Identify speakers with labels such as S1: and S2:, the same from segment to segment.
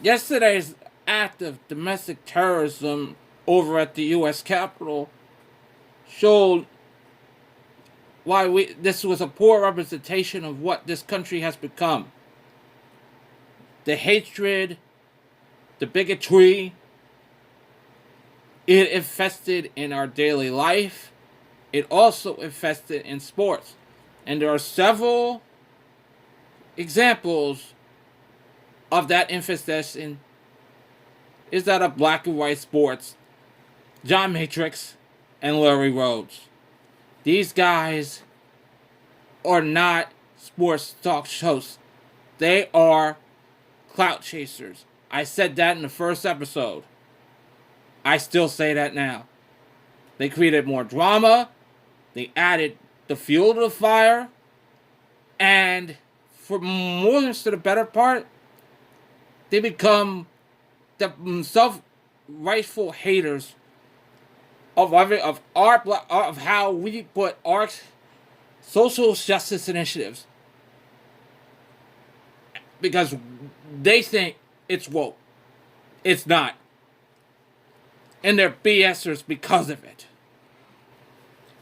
S1: Yesterday's act of domestic terrorism over at the U.S. Capitol showed why this was a poor representation of what this country has become. The hatred, the bigotry, it infested in our daily life. It also infested in sports. And there are several examples of that infestation is that of black and white sports. John Matrix and Larry Rhodes. These guys are not sports talk shows. They are clout chasers. I said that in the first episode. I still say that now. They created more drama. They added the fuel to the fire. And for most of the better part, they become the self-rightful haters of how we put our social justice initiatives, because they think it's woke. It's not. And they're BSers because of it.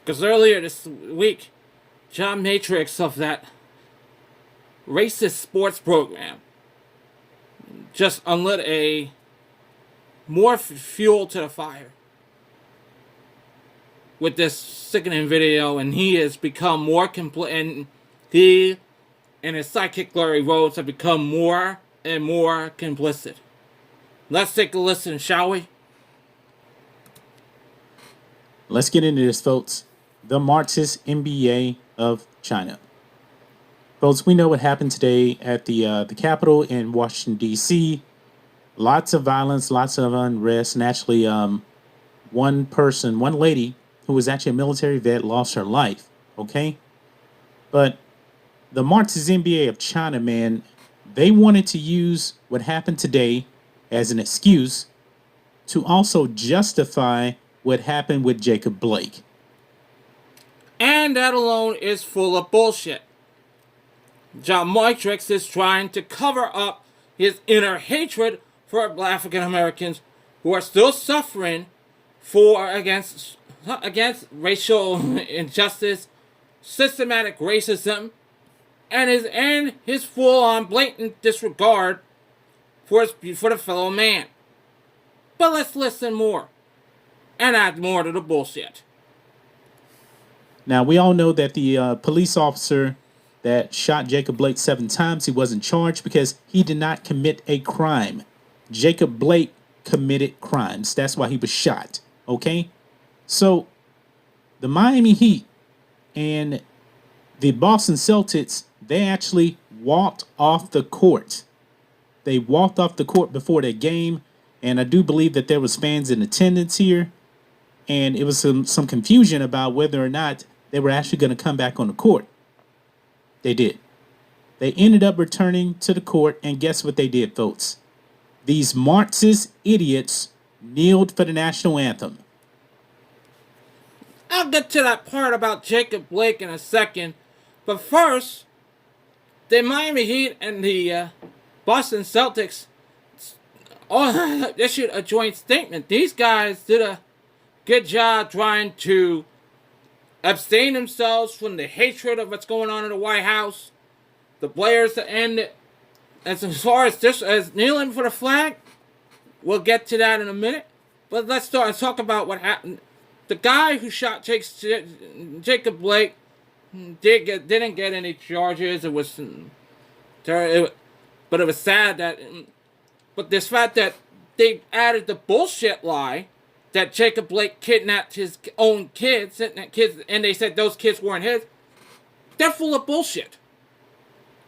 S1: Because earlier this week, John Matrix of that racist sports program just unlit a more fuel to the fire with this sickening video, and he has become more and he and his sidekick Larry Rhodes have become more and more complicit. Let's take a listen, shall we?
S2: Let's get into this, folks. The Marxist NBA of China. Folks, we know what happened today at the Capitol in Washington, D.C. Lots of violence, lots of unrest, and actually one lady who was actually a military vet lost her life, okay? But the Marxist NBA of China, man, they wanted to use what happened today as an excuse to also justify what happened with Jacob Blake.
S1: And that alone is full of bullshit. John Matrix is trying to cover up his inner hatred for African Americans who are still suffering against racial injustice, systematic racism, and his full-on blatant disregard for the fellow man. But let's listen more and add more to the bullshit.
S2: Now, we all know that the police officer that shot Jacob Blake 7 times, he wasn't charged because he did not commit a crime. Jacob Blake committed crimes. That's why he was shot. Okay? So, the Miami Heat and the Boston Celtics, they actually walked off the court. They walked off the court before their game, and I do believe that there was fans in attendance here, and it was some confusion about whether or not they were actually going to come back on the court. They did. They ended up returning to the court, and guess what they did, folks? These Marxist idiots kneeled for the national anthem.
S1: I'll get to that part about Jacob Blake in a second, but first, the Miami Heat and the Boston Celtics all issued a joint statement. These guys did a good job trying to abstain themselves from the hatred of what's going on in the White House. The players to end as far as this as kneeling for the flag, we'll get to that in a minute. But let's start and talk about what happened. The guy who shot Jacob Blake didn't get any charges. It was sad that. But this fact that they added the bullshit lie that Jacob Blake kidnapped his own kids, and they said those kids weren't his, they're full of bullshit.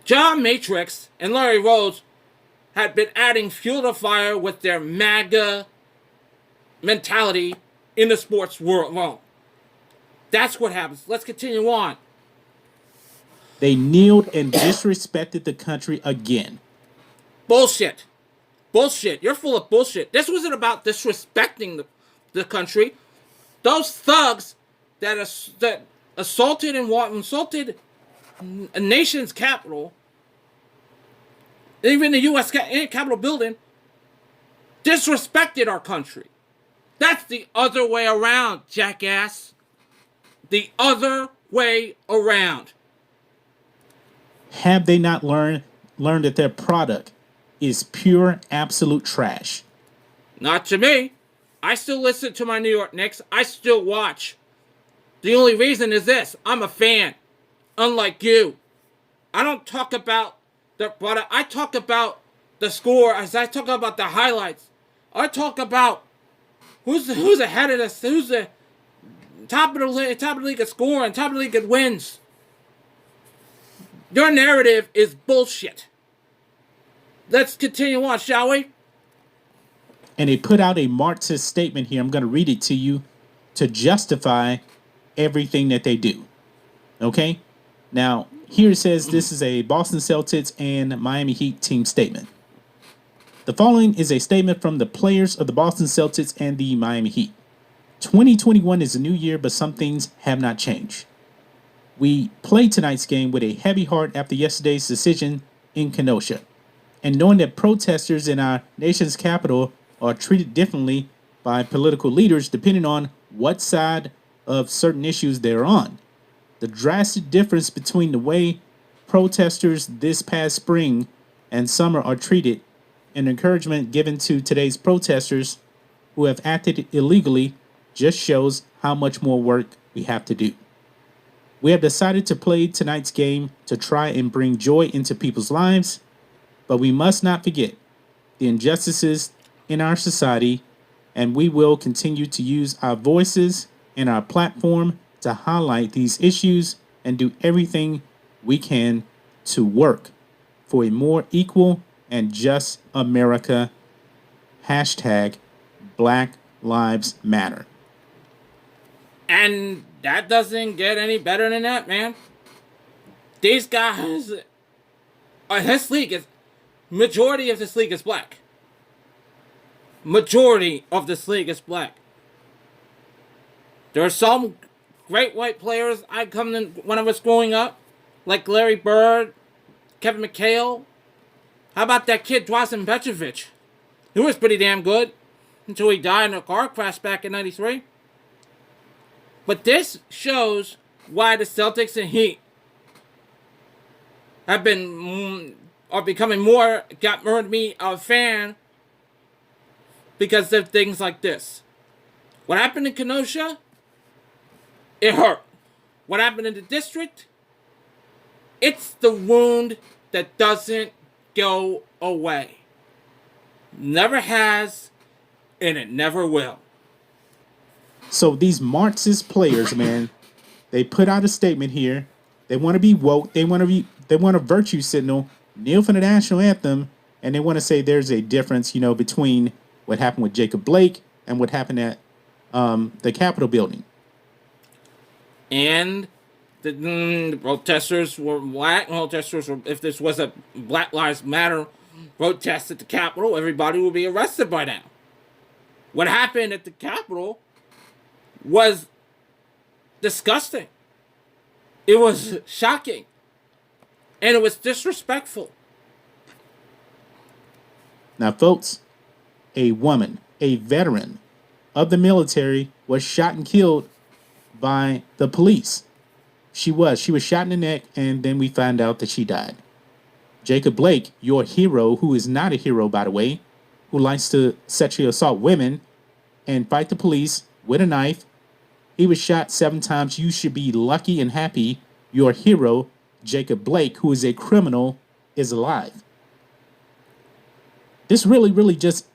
S1: John Matrix and Larry Rhodes had been adding fuel to fire with their MAGA mentality in the sports world. That's what happens. Let's continue on.
S2: They kneeled and disrespected the country again.
S1: Bullshit. You're full of bullshit. This wasn't about disrespecting the country. Those thugs that assaulted a nation's capital, even the U.S. Capitol building, disrespected our country. That's the other way around, jackass. The other way around.
S2: Have they not learned that their product is pure absolute trash?
S1: Not to me. I still listen to my New York Knicks. I still watch. The only reason is this. I'm a fan. Unlike you. I don't talk about the product. I talk about the score. As I talk about the highlights. I talk about who's ahead of us. Who's the top of the league of scoring, top of the league of wins. Your narrative is bullshit. Let's continue on, shall we?
S2: And they put out a Marxist statement here. I'm going to read it to you to justify everything that they do. Okay? Now, here it says this is a Boston Celtics and Miami Heat team statement. The following is a statement from the players of the Boston Celtics and the Miami Heat. 2021 is a new year, but some things have not changed. We played tonight's game with a heavy heart after yesterday's decision in Kenosha, and knowing that protesters in our nation's capital are treated differently by political leaders depending on what side of certain issues they're on. The drastic difference between the way protesters this past spring and summer are treated and encouragement given to today's protesters who have acted illegally just shows how much more work we have to do. We have decided to play tonight's game to try and bring joy into people's lives, but we must not forget the injustices in our society, and we will continue to use our voices and our platform to highlight these issues and do everything we can to work for a more equal and just America. Hashtag Black Lives Matter.
S1: And that doesn't get any better than that, man. These guys, this league is, majority of this league is black. Majority of this league is black. There are some great white players I come in when I was growing up, like Larry Bird, Kevin McHale. How about that kid Drazen Petrovic? He was pretty damn good until he died in a car crash back in '93. But this shows why the Celtics and Heat have are becoming more, got me a fan because of things like this. What happened in Kenosha? It hurt. What happened in the district? It's the wound that doesn't go away. Never has, and it never will.
S2: So these Marxist players, man, they put out a statement here. They want to be woke. They want a virtue signal, kneel for the national anthem, and they want to say there's a difference, between what happened with Jacob Blake and what happened at the Capitol building.
S1: And the protesters were black. Protesters were, if this was a Black Lives Matter protest at the Capitol, everybody would be arrested by now. What happened at the Capitol was disgusting. It was shocking. And it was disrespectful.
S2: Now, folks, a woman, a veteran of the military, was shot and killed by the police. She was shot in the neck, and then we found out that she died. Jacob Blake, your hero, who is not a hero, by the way, who likes to sexually assault women and fight the police with a knife, he was shot 7 times. You should be lucky and happy your hero, Jacob Blake, who is a criminal, is alive. This really, really just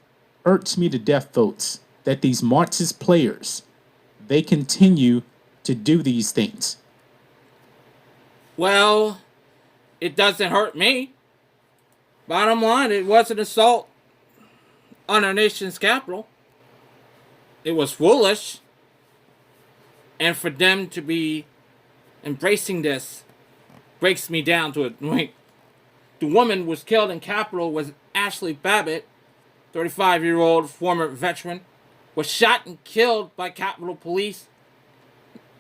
S2: irks me to death, folks, that these Marxist players, they continue to do these things.
S1: Well, it doesn't hurt me. Bottom line, it was an assault on our nation's capital. It was foolish. And for them to be embracing this breaks me down to it. Wait, the woman was killed in Capitol was Ashley Babbitt, 35-year-old former veteran, was shot and killed by Capitol Police,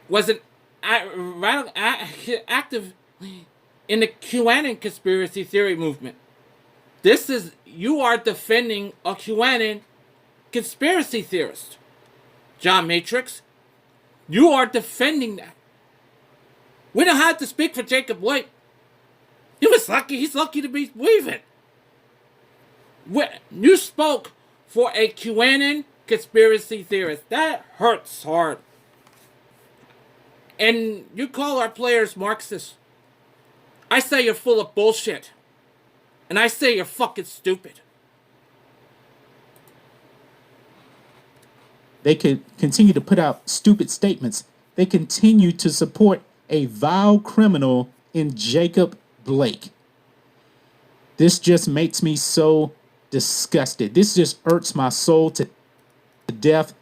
S1: was an active in the QAnon conspiracy theory movement. You are defending a QAnon conspiracy theorist. John Matrix, you are defending that. We don't have to speak for Jacob Blake. He was lucky. He's lucky to be leaving. You spoke for a QAnon conspiracy theorist. That hurts hard. And you call our players Marxists. I say you're full of bullshit. And I say you're fucking stupid.
S2: They could continue to put out stupid statements. They continue to support a vile criminal in Jacob Blake. This just makes me so disgusted. This just hurts my soul to death.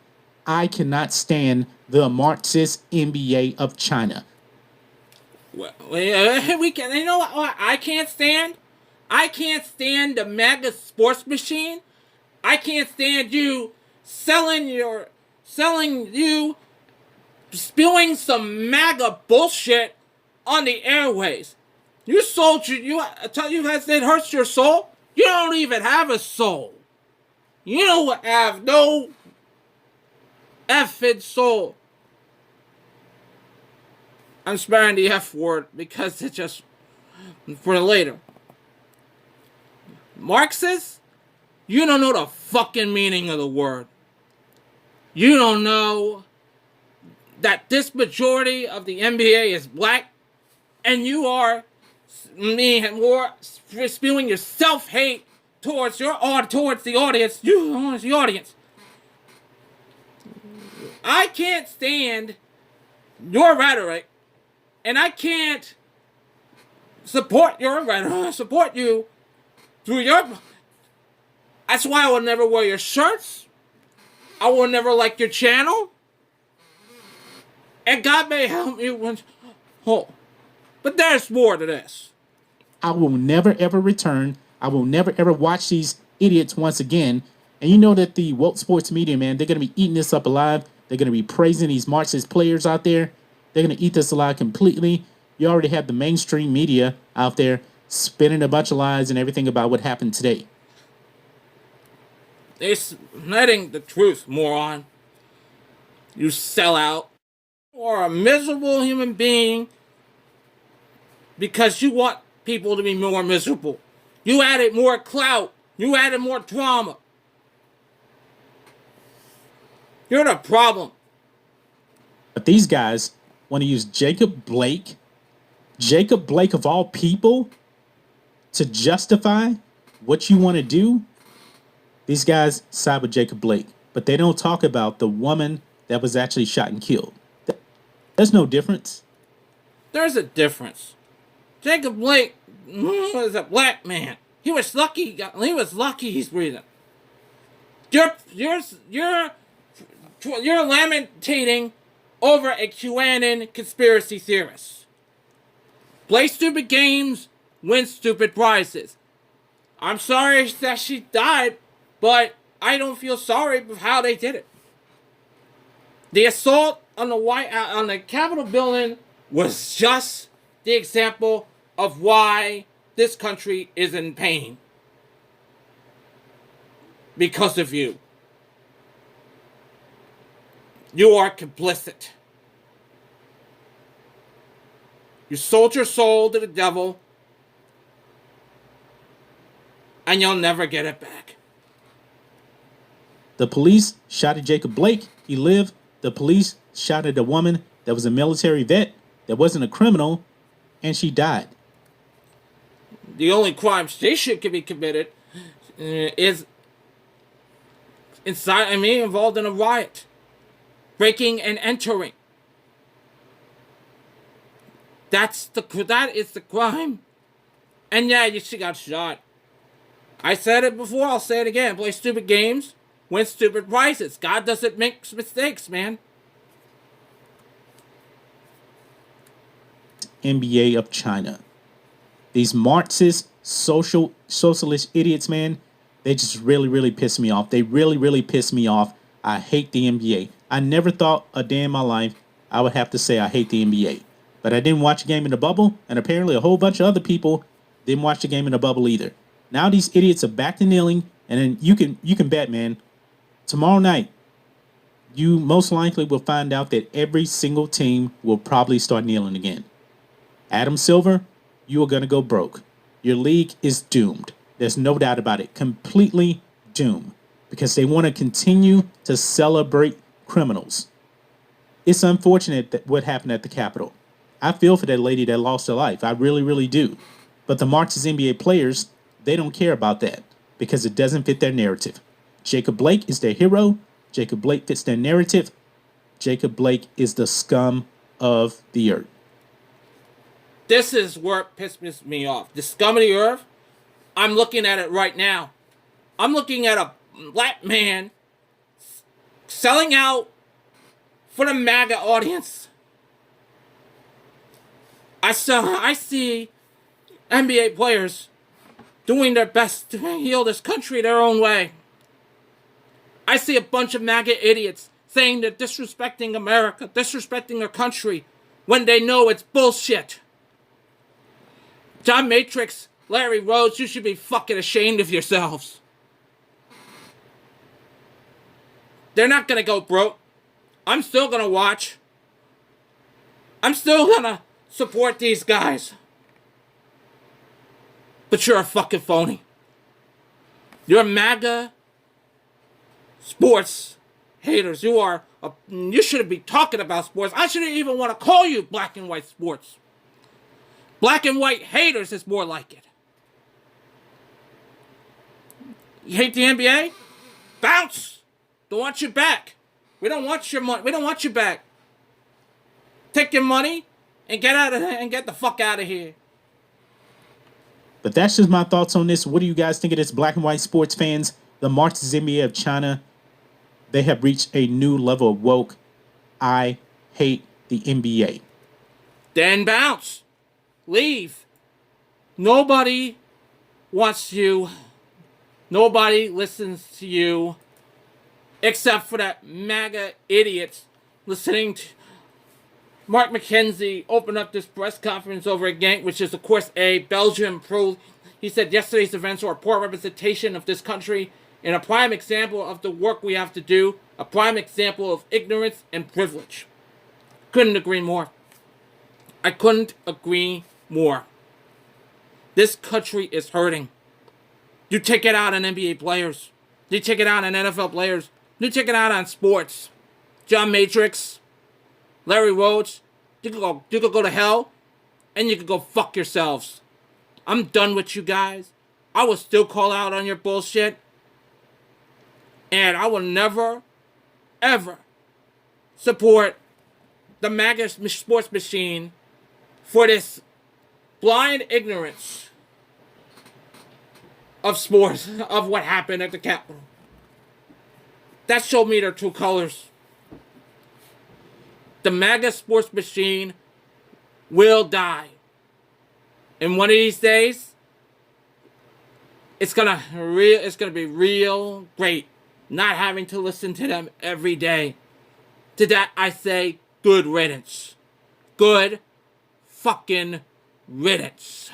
S2: I cannot stand the Marxist NBA of China.
S1: Well, we can. You know what? I can't stand. I can't stand the mega sports machine. I can't stand you selling you spewing some MAGA bullshit on the airways. You sold I tell you guys, it hurts your soul. You don't even have a soul. You don't have no effing soul. I'm sparing the F word because it's just for later. Marxists, you don't know the fucking meaning of the word. You don't know that this majority of the NBA is black, and you are more spewing your self-hate towards the audience. The audience. I can't stand your rhetoric, and I can't support your rhetoric. Support you through your. That's why I will never wear your shirts. I will never like your channel. And God may help me when. Oh, but there's more to this.
S2: I will never ever return. I will never ever watch these idiots once again. And you know that the woke sports media, man, they're going to be eating this up alive. They're going to be praising these Marxist players out there. They're going to eat this alive completely. You already have the mainstream media out there spinning a bunch of lies and everything about what happened today.
S1: They're letting the truth, moron. You sell out. You are a miserable human being because you want people to be more miserable. You added more clout. You added more drama. You're the problem.
S2: But these guys want to use Jacob Blake of all people, to justify what you want to do. These guys side with Jacob Blake, but they don't talk about the woman that was actually shot and killed. There's no difference.
S1: There's a difference. Jacob Blake was a black man. He was lucky. He was lucky he's breathing. You're lamentating over a QAnon conspiracy theorist. Play stupid games, win stupid prizes. I'm sorry that she died, but I don't feel sorry for how they did it. The assault on the Capitol building was just the example of why this country is in pain. Because of you. You are complicit. You sold your soul to the devil, and you'll never get it back.
S2: The police shot at Jacob Blake. He lived. The police shot at a woman that was a military vet, that wasn't a criminal, and she died.
S1: The only crime they should be committed is involved in a riot. Breaking and entering. That is the crime. And yeah, she got shot. I said it before, I'll say it again. Play stupid games, win stupid prizes. God doesn't make mistakes, man.
S2: NBA of China. These Marxist socialist idiots, man, they just really, really piss me off. They really, really piss me off. I hate the NBA. I never thought a day in my life I would have to say I hate the NBA. But I didn't watch a game in the bubble, and apparently a whole bunch of other people didn't watch the game in the bubble either. Now these idiots are back to kneeling, and then you can bet, man, Tomorrow night, you most likely will find out that every single team will probably start kneeling again. Adam Silver, you are going to go broke. Your league is doomed. There's no doubt about it. Completely doomed. Because they want to continue to celebrate criminals. It's unfortunate that what happened at the Capitol. I feel for that lady that lost her life. I really, really do. But the Marxist NBA players, they don't care about that because it doesn't fit their narrative. Jacob Blake is their hero. Jacob Blake fits their narrative. Jacob Blake is the scum of the earth.
S1: This is where it pisses me off. The scum of the earth, I'm looking at it right now. I'm looking at a black man selling out for the MAGA audience. I see NBA players doing their best to heal this country their own way. I see a bunch of MAGA idiots saying they're disrespecting America, disrespecting our country, when they know it's bullshit. John Matrix, Larry Rhodes, you should be fucking ashamed of yourselves. They're not gonna go broke. I'm still gonna watch. I'm still gonna support these guys. But you're a fucking phony. You're MAGA sports haters. You shouldn't be talking about sports. I shouldn't even want to call you black and white sports. Black and white haters is more like it. You hate the NBA? Bounce! Don't want you back. We don't want your money. We don't want you back. Take your money and get the fuck out of here.
S2: But that's just my thoughts on this. What do you guys think of this, black and white sports fans? The Marxist NBA of China, they have reached a new level of woke. I hate the NBA.
S1: Then bounce. Leave. Nobody wants you. Nobody listens to you. Except for that MAGA idiots listening to Mark McKenzie open up this press conference over at Genk, which is, of course, a Belgian pro. He said yesterday's events are a poor representation of this country and a prime example of the work we have to do, a prime example of ignorance and privilege. Couldn't agree more. I couldn't agree more. This country is hurting. You take it out on NBA players. You take it out on NFL players. You take it out on sports. John Matrix, Larry Rhodes, you could go to hell, and you could go fuck yourselves. I'm done with you guys. I will still call out on your bullshit. And I will never, ever support the MAGA sports machine for this blind ignorance of sports, of what happened at the Capitol. That showed me their true colors. The MAGA sports machine will die. And one of these days, it's gonna be real great not having to listen to them every day. To that I say good riddance. Good fucking riddance.